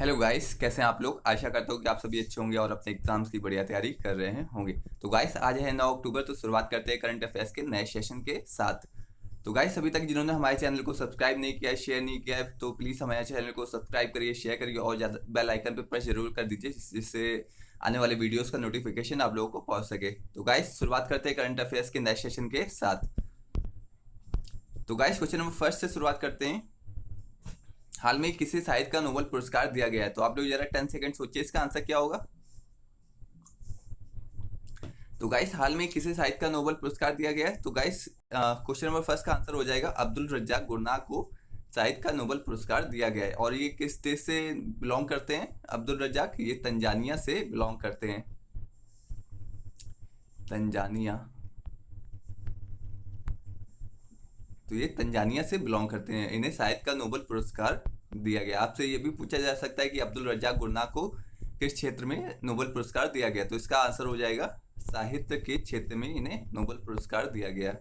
Hello guys, कैसे हैं आप लोग। आशा करता हूँ कि आप सभी अच्छे होंगे और अपने एग्जाम्स की बढ़िया तैयारी कर रहे हैं होंगे। तो गाइस, आज है 9 अक्टूबर, तो शुरुआत करते हैं करंट अफेयर्स के नए सेशन के साथ। तो गाइस, अभी तक जिन्होंने हमारे चैनल को सब्सक्राइब नहीं किया है, शेयर नहीं किया है, तो प्लीज़ हमारे चैनल को सब्सक्राइब करिए, शेयर करिए और ज़्यादा बेल आइकन पर प्रेस जरूर कर दीजिए, जिससे आने वाले वीडियोस का नोटिफिकेशन आप लोगों को पहुंच सके। तो गाइस, शुरुआत करते हैं करंट अफेयर्स के नए सेशन के साथ। तो गाइस, क्वेश्चन नंबर फर्स्ट से शुरुआत करते हैं। हाल में किसी साहित्य का नोबेल पुरस्कार दिया गया है। तो आप लोग जरा 10 सेकंड सोचिए इसका आंसर क्या होगा। तो गाइस, हाल में किसी साहित्य का नोबेल पुरस्कार दिया गया है। तो गाइस, क्वेश्चन नंबर फर्स्ट का आंसर हो जाएगा अब्दुल रज्जाक गुरनाह को साहित्य का नोबेल पुरस्कार दिया गया है। और ये किस देश से बिलोंग करते हैं अब्दुल रज्जाक? ये तंजानिया से बिलोंग करते हैं। तंजानिया। तो ये तंजानिया से बिलोंग करते हैं, इन्हें साहित्य का नोबेल पुरस्कार दिया गया। आपसे ये भी पूछा जा सकता है कि अब्दुल रज्जाक गुरनाह को किस क्षेत्र में नोबेल पुरस्कार दिया गया। तो इसका आंसर हो जाएगा साहित्य के क्षेत्र में इन्हें नोबेल पुरस्कार दिया गया।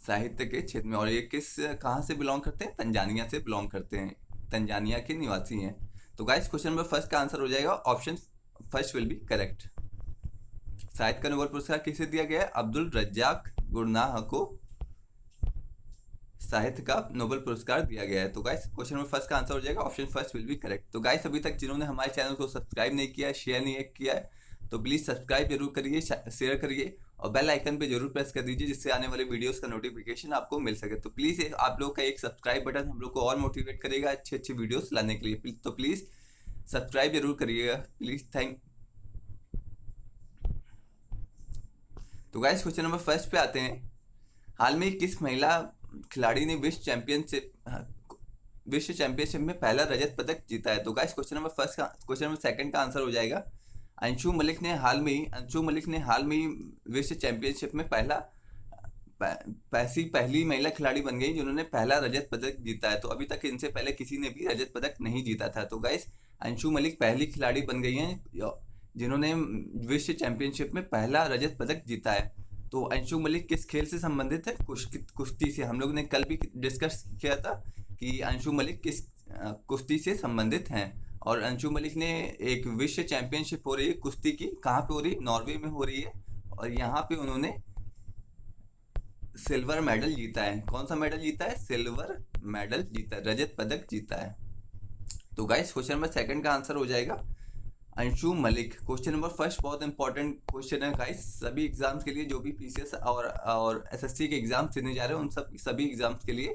साहित्य के क्षेत्र में। और ये किस कहाँ से बिलोंग करते हैं? तंजानिया से बिलोंग करते हैं, तंजानिया के निवासी हैं। तो गाइस, क्वेश्चन नंबर फर्स्ट का आंसर हो जाएगा option first will be correct. साहित्य का नोबेल पुरस्कार किसे दिया गया है? अब्दुल रज्जाक गुरनाह को साहित्य का नोबेल पुरस्कार दिया गया है। तो गाइस, क्वेश्चन नंबर फर्स्ट का आंसर हो जाएगा option first will be correct. तो गाइस, अभी तक जिन्होंने हमारे चैनल को सब्सक्राइब नहीं किया है, शेयर नहीं किया है, तो प्लीज़ सब्सक्राइब जरूर करिए, शेयर करिए और बेल आइकन पे जरूर प्रेस कर दीजिए, जिससे आने वाले वीडियोस का नोटिफिकेशन आपको मिल सके। तो प्लीज़ आप लोग का एक सब्सक्राइब बटन हम लोग को और मोटिवेट करेगा अच्छे अच्छे वीडियोस लाने के लिए। तो प्लीज़ सब्सक्राइब जरूर करिएगा प्लीज़। थैंक। तो गाइस, क्वेश्चन नंबर फर्स्ट पे आते हैं। हाल में किस महिला खिलाड़ी ने विश्व चैंपियनशिप में पहला रजत पदक जीता है? तो गाइस, क्वेश्चन नंबर सेकंड का आंसर हो जाएगा अंशु मलिक ने हाल में ही विश्व चैंपियनशिप में पहली महिला खिलाड़ी बन गई जिन्होंने पहला रजत पदक जीता है। तो अभी तक इनसे पहले किसी ने भी रजत पदक नहीं जीता था। तो गाइस, अंशु मलिक पहली खिलाड़ी बन गई हैं जिन्होंने विश्व चैंपियनशिप में पहला रजत पदक जीता है। तो अंशु मलिक किस खेल से संबंधित है? कुश्ती से। हम लोग ने कल भी डिस्कस किया था कि अंशु मलिक किस कुश्ती से संबंधित हैं। और अंशु मलिक ने एक विश्व चैंपियनशिप हो रही है कुश्ती की, कहाँ पे हो रही है? नॉर्वे में हो रही है। और यहाँ पे उन्होंने सिल्वर मेडल जीता है। कौन सा मेडल जीता है? सिल्वर मेडल जीता है, रजत पदक जीता है। तो गाइस, क्वेश्चन नंबर सेकंड का आंसर हो जाएगा Anshu Malik. Question number first बहुत इंपॉर्टेंट क्वेश्चन है गाइस, सभी एग्जाम्स के लिए, जो भी पीसीएस और एसएससी के एग्जाम्स देने जा रहे हैं उन सभी एग्जाम्स के लिए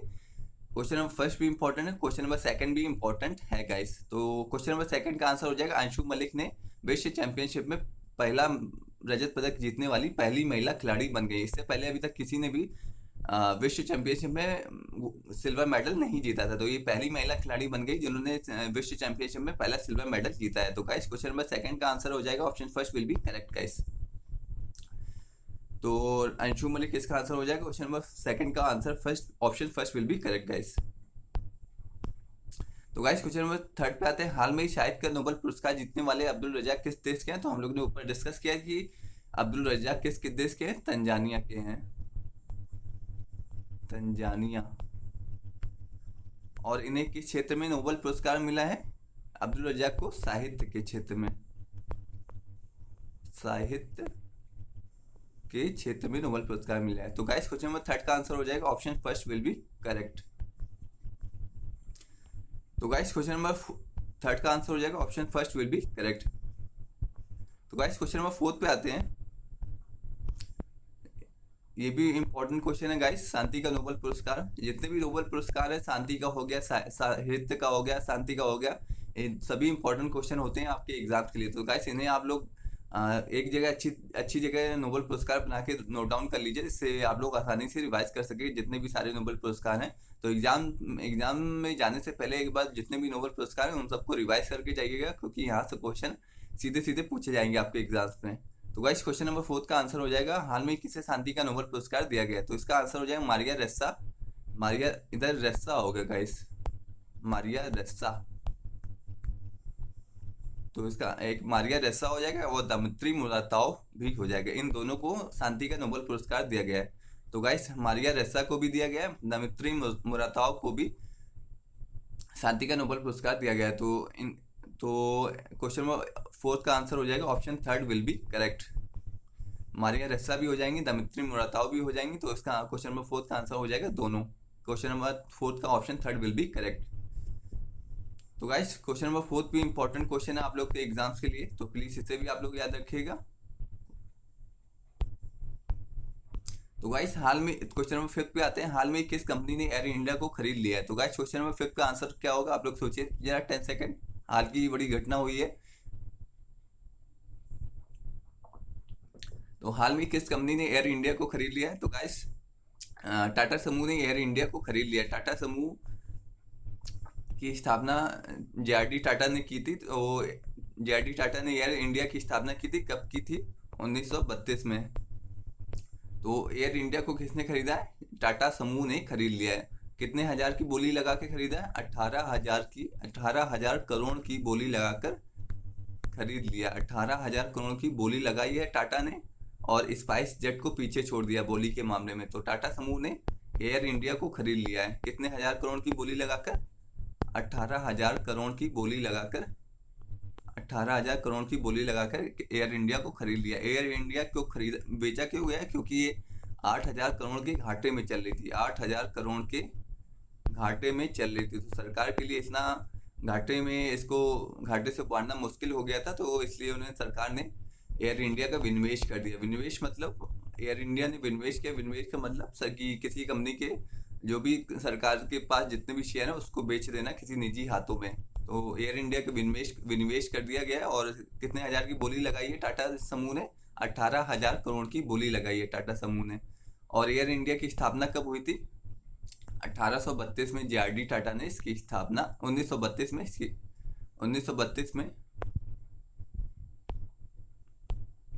क्वेश्चन नंबर फर्स्ट भी इंपॉर्टेंट है, क्वेश्चन नंबर सेकंड भी इंपॉर्टेंट है गाइस। तो क्वेश्चन नंबर सेकंड का आंसर हो जाएगा अंशु मलिक ने विश्व चैंपियनशिप में पहला रजत पदक जीतने वाली पहली महिला खिलाड़ी बन गई। इससे पहले अभी तक किसी ने भी विश्व चैंपियनशिप में सिल्वर मेडल नहीं जीता था। तो ये पहली महिला खिलाड़ी बन गई जिन्होंने विश्व चैंपियनशिप में पहला सिल्वर मेडल जीता है। तो गाइस, क्वेश्चन नंबर सेकंड का आंसर हो जाएगा option first will be correct guys. तो अंशु मलिक इसका आंसर हो जाएगा क्वेश्चन नंबर सेकंड का answer option first will be correct guys. तो गाइस, क्वेश्चन नंबर थर्ड पे आते हैं। हाल में ही साहित्य का नोबेल पुरस्कार जीतने वाले अब्दुल रज्जाक किस देश के हैं? तो हम लोग ने ऊपर डिस्कस किया कि अब्दुल रज्जाक किस देश के हैं? तंजानिया के हैं, तंजानिया। और इन्हें किस क्षेत्र में नोबेल पुरस्कार मिला है? अब्दुल रज्जाक को साहित्य के क्षेत्र में, साहित्य के क्षेत्र में नोबेल पुरस्कार मिला है। तो गाइस, क्वेश्चन नंबर थर्ड का आंसर हो जाएगा option first will be correct. तो गाइस, क्वेश्चन नंबर थर्ड का आंसर हो जाएगा option first will be correct. तो गाइस, क्वेश्चन नंबर फोर्थ पे आते हैं। ये भी इंपॉर्टेंट क्वेश्चन है गाइस। शांति का नोबेल पुरस्कार, जितने भी नोबेल पुरस्कार है, शांति का हो गया, साहित्य का हो गया, शांति का हो गया, ये सभी इंपॉर्टेंट क्वेश्चन होते हैं आपके एग्जाम के लिए। तो गाइस, इन्हें आप लोग एक जगह अच्छी जगह नोबेल पुरस्कार बना के नोट डाउन कर लीजिए, जिससे आप लोग आसानी से रिवाइज कर सके जितने भी सारे नोबेल पुरस्कार हैं। तो एग्जाम में जाने से पहले एक बार जितने भी नोबेल पुरस्कार हैं उन सबको रिवाइज करके जाइएगा, क्योंकि यहाँ से क्वेश्चन सीधे सीधे पूछे जाएंगे आपके एग्जाम्स में। तो गाइस, क्वेश्चन नंबर फोर्थ का आंसर हो जाएगा हाल में किसे शांति का नोबेल पुरस्कार दिया गया है? तो इसका आंसर हो जाएगा मारिया रेस्सा। मारिया, इधर रेस्सा होगा गाइस, मारिया रेस्सा। तो इसका एक मारिया रेस्सा हो जाएगा और दमित्री मुराताव भी हो जाएगा। इन दोनों को शांति का नोबेल पुरस्कार दिया गया है। तो गाइस, मारिया रेस्सा को भी दिया गया है, दमित्री मुराताव को भी शांति का नोबेल पुरस्कार दिया गया है। तो क्वेश्चन नंबर फोर्थ का आंसर हो जाएगा option third will be correct. Maria Ressa भी हो जाएंगी, दमित्री मुराताओ भी हो जाएंगी, तो इसका क्वेश्चन नंबर फोर्थ का आंसर हो जाएगा दोनों। क्वेश्चन नंबर फोर्थ का option third will be correct. तो गाइस क्वेश्चन नंबर फोर्थ भी इंपॉर्टेंट क्वेश्चन है आप लोग के एग्जाम्स के लिए, तो प्लीज इसे भी आप लोग याद रखिएगा। तो गाइस हाल में क्वेश्चन नंबर फिफ्थ पे आते हैं, हाल में किस कंपनी ने एयर इंडिया को खरीद लिया है। तो गाइस क्वेश्चन नंबर फिफ्थ का आंसर क्या होगा आप लोग सोचिए जरा 10 सेकेंड। हाल की बड़ी घटना हुई है, तो हाल में किस कंपनी ने एयर इंडिया को खरीद लिया है। तो गाइस टाटा समूह ने एयर इंडिया को खरीद लिया। टाटा समूह की स्थापना जे.आर.डी. टाटा ने की थी। तो जे.आर.डी. टाटा ने एयर इंडिया की स्थापना की थी, कब की थी, 1932 में। तो एयर इंडिया को किसने खरीदा है, टाटा समूह ने खरीद लिया है। कितने हजार की बोली लगा के खरीदा है, 18,000 करोड़ की बोली लगाकर खरीद लिया। 18,000 करोड़ की बोली लगाई है टाटा ने, और स्पाइस जेट को पीछे छोड़ दिया बोली के मामले में। तो टाटा समूह ने एयर इंडिया को खरीद लिया है कितने हजार करोड़ की बोली लगाकर, 18,000 करोड़ की बोली लगाकर, 18,000 करोड़ की बोली लगाकर एयर इंडिया को खरीद लिया। एयर इंडिया क्यों खरीद बेचा क्यों गया, क्योंकि ये 8,000 करोड़ के घाटे में चल रही थी। 8,000 करोड़ के घाटे में चल रही थी, तो सरकार के लिए इतना घाटे में इसको घाटे से उबारना मुश्किल हो गया था, तो इसलिए उन्हें सरकार ने एयर इंडिया का विनिवेश कर दिया। विनिवेश मतलब एयर इंडिया ने विनिवेश किया। विनिवेश का मतलब सर कि किसी कंपनी के जो भी सरकार के पास जितने भी शेयर है उसको बेच देना किसी निजी हाथों में। तो एयर इंडिया का विनिवेश कर दिया गया है, और कितने हजार की बोली लगाई है टाटा समूह ने, 18,000 करोड़ की बोली लगाई है टाटा समूह ने। और एयर इंडिया की स्थापना कब हुई थी, 1832 में जे.आर.डी. टाटा ने इसकी स्थापना 1932 में 1932 में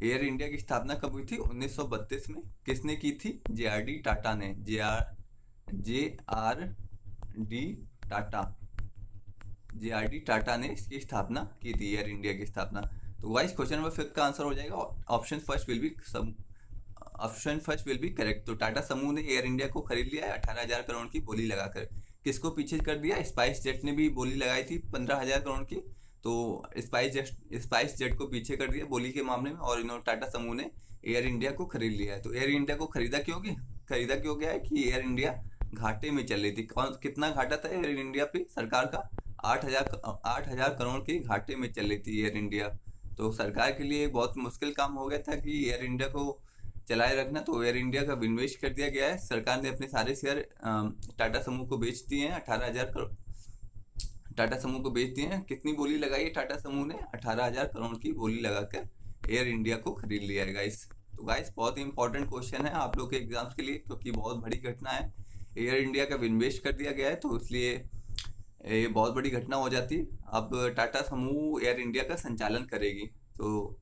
एयर इंडिया की स्थापना कब हुई थी, 1932 में। किसने की थी, जे.आर.डी. टाटा ने। जे.आर.डी. टाटा जे.आर.डी. टाटा ने इसकी स्थापना की थी, एयर इंडिया की स्थापना। तो गाइस क्वेश्चन नंबर फिफ्थ का आंसर हो जाएगा option first will be correct. तो टाटा समूह ने एयर इंडिया को खरीद लिया है 18,000 करोड़ की बोली लगाकर। किसको पीछे कर दिया, स्पाइस जेट ने भी बोली लगाई थी 15,000 करोड़ की, तो स्पाइस जेट को पीछे कर दिया बोली के मामले में, और इन्होंने टाटा समूह ने एयर इंडिया को खरीद लिया है। तो एयर इंडिया को खरीदा क्यों गया है कि एयर इंडिया घाटे में चल रही थी। कितना घाटा था एयर इंडिया पे सरकार का, 8,000 करोड़ के घाटे में चल रही थी एयर इंडिया। तो सरकार के लिए बहुत मुश्किल काम हो गया था कि एयर इंडिया को चलाए रखना। तो एयर इंडिया का विनिवेश कर दिया गया है। सरकार ने अपने सारे शेयर टाटा समूह को बेच दिए हैं। 18,000 करोड़ टाटा समूह को बेच दिए हैं। कितनी बोली लगाई है टाटा समूह ने, 18,000 करोड़ की बोली लगाकर एयर इंडिया को खरीद लिया है गाइस। तो गाइस बहुत ही इंपॉर्टेंट क्वेश्चन है आप लोग के एग्जाम्स के लिए, क्योंकि बहुत बड़ी घटना है। एयर इंडिया का विनिवेश कर दिया गया है, तो इसलिए ये बहुत बड़ी घटना हो जाती है। अब टाटा समूह एयर इंडिया का संचालन करेगी। तो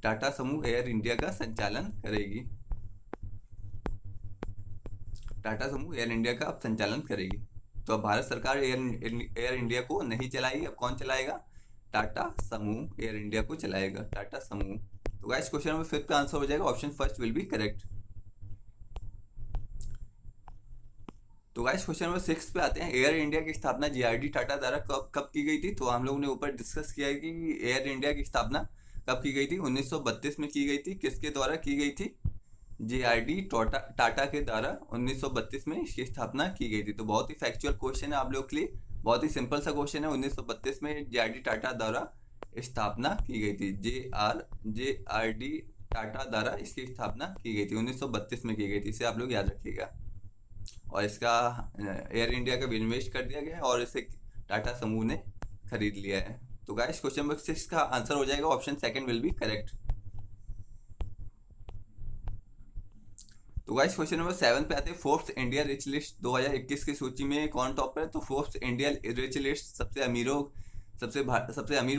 टाटा समूह एयर इंडिया का संचालन करेगी। टाटा समूह एयर इंडिया का अब संचालन करेगी। तो अब भारत सरकार एयर इंडिया को नहीं चलाएगी, अब कौन चलाएगा, टाटा समूह एयर इंडिया को चलाएगा, टाटा समूह। तो गाइस क्वेश्चन नंबर फिफ्थ का आंसर हो जाएगा option first will be correct. तो गाइस क्वेश्चन नंबर सिक्स पे आते हैं। एयर इंडिया की स्थापना जे.आर.डी. टाटा द्वारा कब की गई थी। तो हम लोगों ने ऊपर डिस्कस किया है कि एयर इंडिया की स्थापना कब की गई थी, 1932 में की गई थी। किसके द्वारा की गई थी, जे.आर.डी. टाटा के द्वारा 1932 में इसकी स्थापना की गई थी। तो बहुत ही फैक्चुअल क्वेश्चन है आप लोग के लिए, बहुत ही सिंपल सा क्वेश्चन है। 1932 में जे.आर.डी. टाटा द्वारा स्थापना की गई थी। जे.आर.डी. टाटा द्वारा इसकी स्थापना की गई थी, 1932 में की गई थी। इसे आप लोग याद रखिएगा। और इसका एयर इंडिया का विनिवेश कर दिया गया है, और इसे टाटा समूह ने खरीद लिया है। तो गाइस क्वेश्चन नंबर 6 का आंसर हो जाएगा option second will be correct. तो गाइस क्वेश्चन नंबर 7 पे आते हैं। फोर्ब्स इंडिया रिच लिस्ट 2021 की सूची में कौन टॉप पर है। तो फोर्ब्स इंडिया रिच लिस्ट सबसे अमीर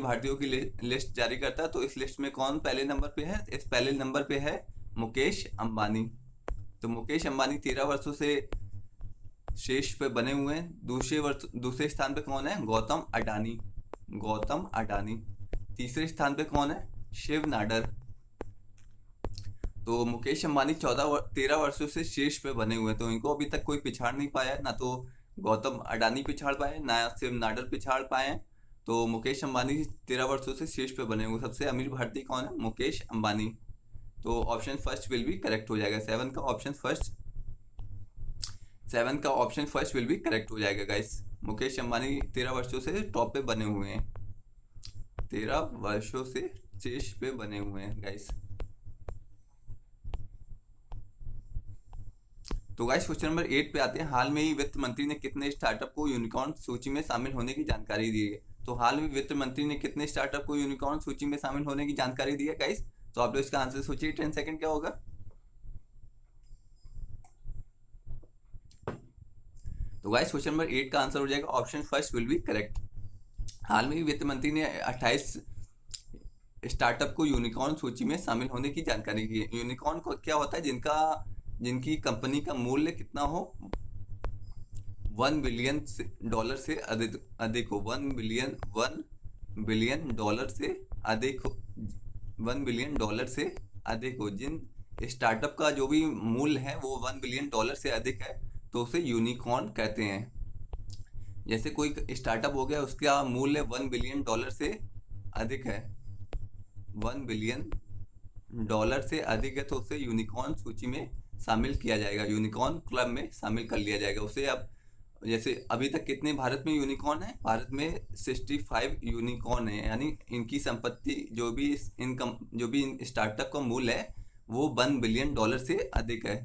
भारतीयों की लिस्ट जारी करता है। तो इस लिस्ट में कौन पहले नंबर पे है, इस पहले नंबर पे है मुकेश अंबानी। तो मुकेश अंबानी 13 वर्षों से शीर्ष पे बने हुए हैं। दूसरे स्थान पे कौन है, गौतम अडानी। तीसरे स्थान पे कौन है, शिव नाडर। तो मुकेश अंबानी 13 वर्षों से शीर्ष पे बने हुए हैं, तो इनको अभी तक कोई पिछाड़ नहीं पाया, ना तो गौतम अडानी पिछाड़ पाए ना, सिर्फ नाडर पिछाड़ पाए हैं। तो मुकेश अंबानी 13 वर्षों से शीर्ष पे बने हुए सबसे अमीर भारतीय कौन है? मुकेश अंबानी। तो option first will be correct हो जाएगा, सेवन का option first will be correct हो जाएगा गाइस। मुकेश अंबानी 13 वर्षों से टॉप पे बने हुए हैं, 13 वर्षों से शीर्ष पे बने हुए हैं गाइस। तो गाइस क्वेश्चन नंबर 8 पे आते हैं। हाल में ही वित्त मंत्री ने कितने स्टार्टअप को यूनिकॉर्न सूची में शामिल होने की जानकारी दी है? तो हाल में वित्त मंत्री ने कितने स्टार्टअप को यूनिकॉर्न सूची में शामिल होने की जानकारी दी है गाइस? तो आप लोग इसका आंसर सोचिए, 10 सेकंड क्या होगा? तो गाइस क्वेश्चन नंबर 8 का आंसर हो जाएगा option first will be correct. हाल में ही वित्त मंत्री ने 28 स्टार्टअप को यूनिकॉर्न सूची में शामिल होने की जानकारी दी है। यूनिकॉर्न को क्या होता है? जिनकी कंपनी का मूल्य कितना हो, 1 बिलियन डॉलर से अधिक हो, 1 बिलियन डॉलर से अधिक हो, 1 बिलियन डॉलर से अधिक हो। जिन स्टार्टअप का जो भी मूल्य है वो 1 बिलियन डॉलर से अधिक है तो उसे यूनिकॉर्न कहते हैं। जैसे कोई स्टार्टअप हो गया, उसका मूल्य 1 बिलियन डॉलर से अधिक है, 1 बिलियन डॉलर से अधिक है तो उसे यूनिकॉर्न सूची में शामिल किया जाएगा, यूनिकॉर्न क्लब में शामिल कर लिया जाएगा उसे। अब जैसे अभी तक कितने भारत में यूनिकॉर्न है? भारत में 65 यूनिकॉर्न है, यानी इनकी संपत्ति जो भी इन स्टार्टअप का मूल्य है वो 1 बिलियन डॉलर से अधिक है।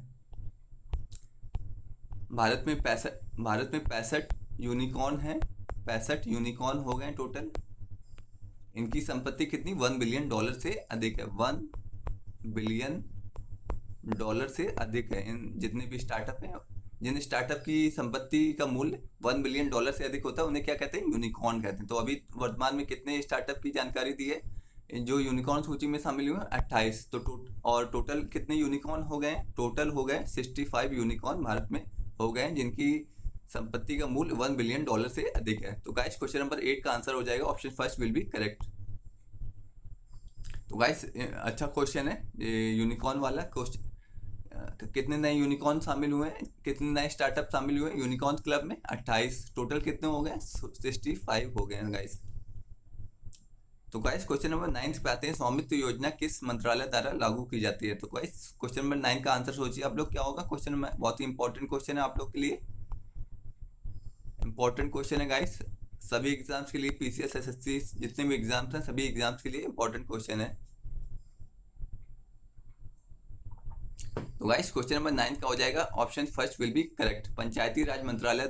भारत में 65 यूनिकॉर्न है, 65 यूनिकॉर्न हो गए टोटल। इनकी संपत्ति कितनी? 1 बिलियन डॉलर से अधिक है, 1 बिलियन डॉलर से अधिक है। इन जितने भी स्टार्टअप हैं, जिन स्टार्टअप की संपत्ति का मूल्य 1 बिलियन डॉलर से अधिक होता है उन्हें क्या कहते हैं? यूनिकॉर्न कहते हैं। तो अभी वर्तमान में कितने स्टार्टअप की जानकारी दी है जो यूनिकॉर्न सूची में शामिल हुए? 28। तो और टोटल कितने यूनिकॉर्न हो गए? टोटल हो गए 65 यूनिकॉर्न भारत में हो गए जिनकी संपत्ति का मूल्य 1 बिलियन डॉलर से अधिक है। तो गाइस क्वेश्चन नंबर 8 का आंसर हो जाएगा option first will be correct. तो गाइस अच्छा क्वेश्चन है यूनिकॉर्न वाला क्वेश्चन। तो कितने नए यूनिकॉर्न शामिल हुए हैं, कितने नए स्टार्टअप शामिल हुए यूनिकॉर्न क्लब में? 28। टोटल कितने हो गए? 65 हो गए हैं गाइस। तो गाइस क्वेश्चन नंबर 9 पे आते हैं। स्वामित्व योजना किस मंत्रालय द्वारा लागू की जाती है? तो गाइस क्वेश्चन नंबर 9 का आंसर सोचिए आप लोग क्या होगा। क्वेश्चन में बहुत ही इंपॉर्टेंट क्वेश्चन है आप लोग के लिए, इंपॉर्टेंट क्वेश्चन है गाइस। सभी एग्जाम्स के लिए, पीसीएस, एसएससी, जितने भी एग्जाम्स हैं सभी एग्जाम्स के लिए इंपॉर्टेंट क्वेश्चन है। तो गाइस क्वेश्चन नंबर 9 का हो जाएगा option first will be correct. Panchayati Raj मंत्रालय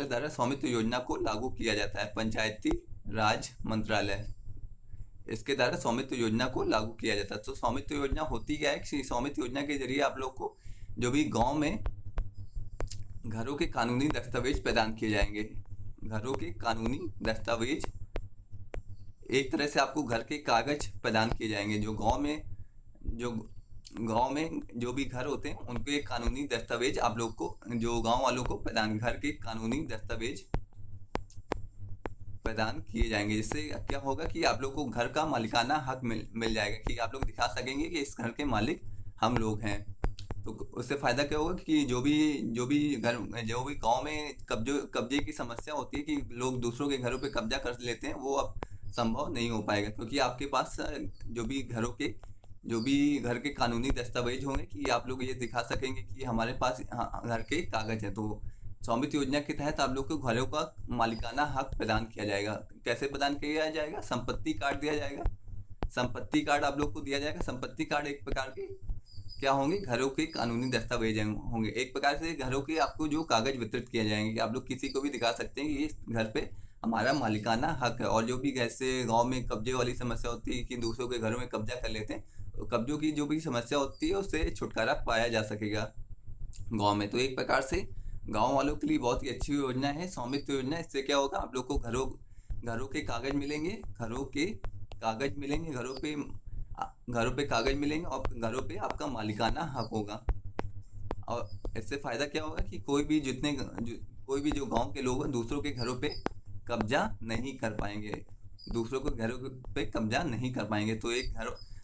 द्वारा स्वामित्व योजना को लागू किया जाता है। पंचायती राज मंत्रालय, इसके द्वारा स्वामित्व योजना को लागू किया जाता है। तो स्वामित्व योजना होती क्या है कि स्वामित्व योजना के जरिए आप लोग को जो भी गांव में घरों के कानूनी दस्तावेज प्रदान किए जाएंगे, घरों के कानूनी दस्तावेज, एक तरह से आपको घर के कागज प्रदान किए जाएंगे। जो गांव में जो भी घर होते हैं उनके कानूनी दस्तावेज आप लोग को, जो गांव वालों को घर के कानूनी दस्तावेज प्रदान किए जाएंगे। जिससे क्या होगा कि आप लोग को घर का मालिकाना हक मिल जाएगा, कि आप लोग दिखा सकेंगे कि इस घर के मालिक हम लोग हैं। तो उससे फ़ायदा क्या होगा कि जो भी गांव में कब्जे की समस्या होती है कि लोग दूसरों के घरों पे कब्जा कर लेते हैं, वो अब संभव नहीं हो पाएगा, क्योंकि आपके पास जो भी घर के कानूनी दस्तावेज होंगे कि आप लोग ये दिखा सकेंगे कि हमारे पास घर के कागज है। तो स्वामित्व योजना के तहत आप लोग को घरों का मालिकाना हक प्रदान किया जाएगा। कैसे प्रदान किया जाएगा? संपत्ति कार्ड दिया जाएगा, संपत्ति कार्ड आप लोग को दिया जाएगा। संपत्ति कार्ड एक प्रकार के क्या होंगे? घरों के कानूनी दस्तावेज होंगे, एक प्रकार से घरों के आपको जो कागज वितरित किए जाएंगे कि आप लोग किसी को भी दिखा सकते हैं कि इस घर पे हमारा मालिकाना हक है। और जो भी जैसे गांव में कब्जे वाली समस्या होती है कि दूसरों के घरों में कब्जा कर लेते हैं, तो कब्जों की जो भी समस्या होती है उससे छुटकारा पाया जा सकेगा गांव में। तो एक प्रकार से गांव वालों के लिए बहुत ही अच्छी योजना है स्वामित्व योजना। इससे क्या होगा? आप लोग को घरों के कागज मिलेंगे, घरों पे कागज मिलेंगे और घरों पे आपका मालिकाना हक होगा। और इससे फ़ायदा क्या होगा कि कोई भी जो गांव के लोग हैं दूसरों के घरों पे कब्जा नहीं कर पाएंगे, दूसरों के घरों पे कब्जा नहीं कर पाएंगे। तो एक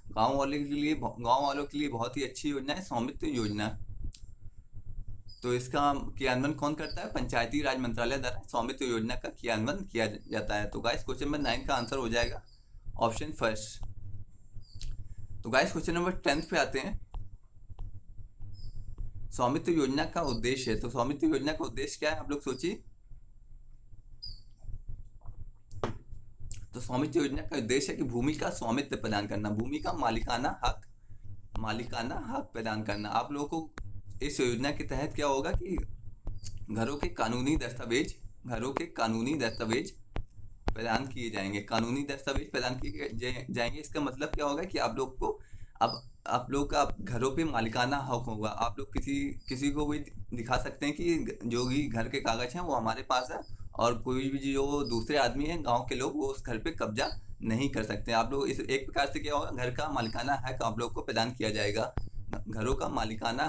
गांव वालों के लिए बहुत ही अच्छी योजना है स्वामित्व योजना। तो इसका क्रियान्वयन कौन करता है? पंचायती राज मंत्रालय द्वारा स्वामित्व योजना का क्रियान्वयन किया जाता है। तो गाइस क्वेश्चन नंबर 9 का आंसर हो जाएगा ऑप्शन फर्स्ट। तो गाइस क्वेश्चन नंबर 10 पे आते हैं। स्वामित्व योजना का उद्देश्य है, तो स्वामित्व योजना का उद्देश्य क्या है आप लोग सोचिए। तो स्वामित्व योजना का उद्देश्य है कि भूमि का स्वामित्व प्रदान करना, भूमि का मालिकाना हक प्रदान करना। आप लोगों को इस योजना के तहत क्या होगा कि घरों के कानूनी दस्तावेज प्रदान किए जाएंगे, जाएंगे। इसका मतलब क्या होगा कि आप लोग को अब आप लोग का घरों पे मालिकाना हक होगा। आप लोग किसी को भी दिखा सकते हैं कि जो भी घर के कागज हैं वो हमारे पास है, और कोई भी जो दूसरे आदमी हैं गांव के लोग वो उस घर पे कब्जा नहीं कर सकते। आप लोग इस एक प्रकार से क्या होगा, घर का मालिकाना हक आप लोग को प्रदान किया जाएगा। घरों का मालिकाना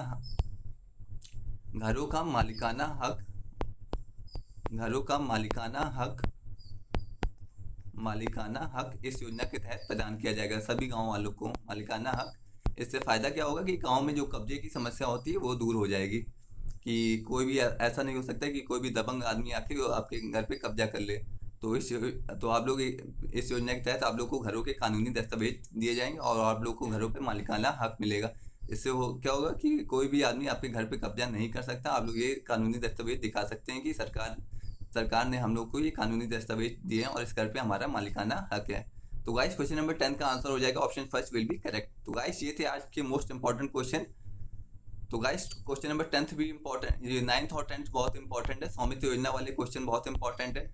हक इस योजना के तहत प्रदान किया जाएगा सभी गांव वालों को मालिकाना हक। इससे फ़ायदा क्या होगा कि गांव में जो कब्जे की समस्या होती है वो दूर हो जाएगी, कि कोई भी ऐसा नहीं हो सकता कि कोई भी दबंग आदमी आके वो आपके घर पे कब्जा कर ले। तो आप लोग इस योजना के तहत आप लोग को घरों के कानूनी दस्तावेज दिए जाएंगे और आप लोग को घरों पे मालिकाना हक मिलेगा। इससे वो क्या होगा कि कोई भी आदमी आपके घर पे कब्जा नहीं कर सकता। आप लोग ये कानूनी दस्तावेज दिखा सकते हैं कि सरकार ने हम लोग को ये कानूनी दस्तावेज दिए हैं और इस घर पे हमारा मालिकाना हक है। तो गाइस क्वेश्चन नंबर 10 का आंसर हो जाएगा option first will be correct. तो गाइस ये थे आज के मोस्ट इंपॉर्टेंट क्वेश्चन। तो गाइस क्वेश्चन नंबर 10 भी इंपॉर्टेंट, ये 9th और 10th बहुत इंपॉर्टेंट है। स्वामित्व योजना वाले क्वेश्चन बहुत इंपॉर्टेंट है,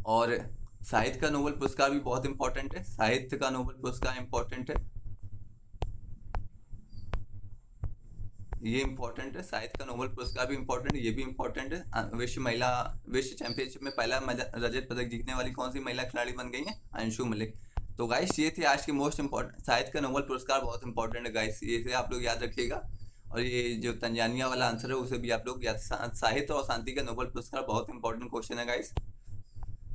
और साहित्य का नोबेल पुरस्कार भी बहुत इंपॉर्टेंट है। साहित्य का नोबेल पुरस्कार इंपॉर्टेंट है, ये इंपॉर्टेंट है। साहित्य का नोबेल पुरस्कार भी इंपॉर्टेंट है, ये भी इंपॉर्टेंट है। विश्व चैंपियनशिप में पहला रजत पदक जीतने वाली कौन सी महिला खिलाड़ी बन गई है? अंशु मलिक। तो गाइस ये थे आज के मोस्ट इंपॉर्टेंट। साहित्य का नोबेल पुरस्कार बहुत इंपॉर्टेंट है गाइस, ये आप लोग याद रखिएगा। और ये जो तंजानिया वाला आंसर है उसे भी आप लोग याद। साहित्य और शांति का नोबेल पुरस्कार बहुत इंपॉर्टेंट क्वेश्चन है गाइस।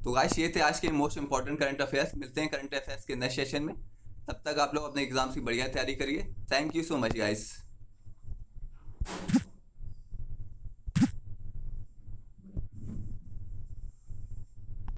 तो गाइस ये थे आज के मोस्ट इंपॉर्टेंट करंट अफेयर्स। मिलते हैं करंट अफेयर्स के नेक्स्ट सेशन में। तब तक आप लोग अपने एग्जाम्स की बढ़िया तैयारी करिए। Thank you so much guys.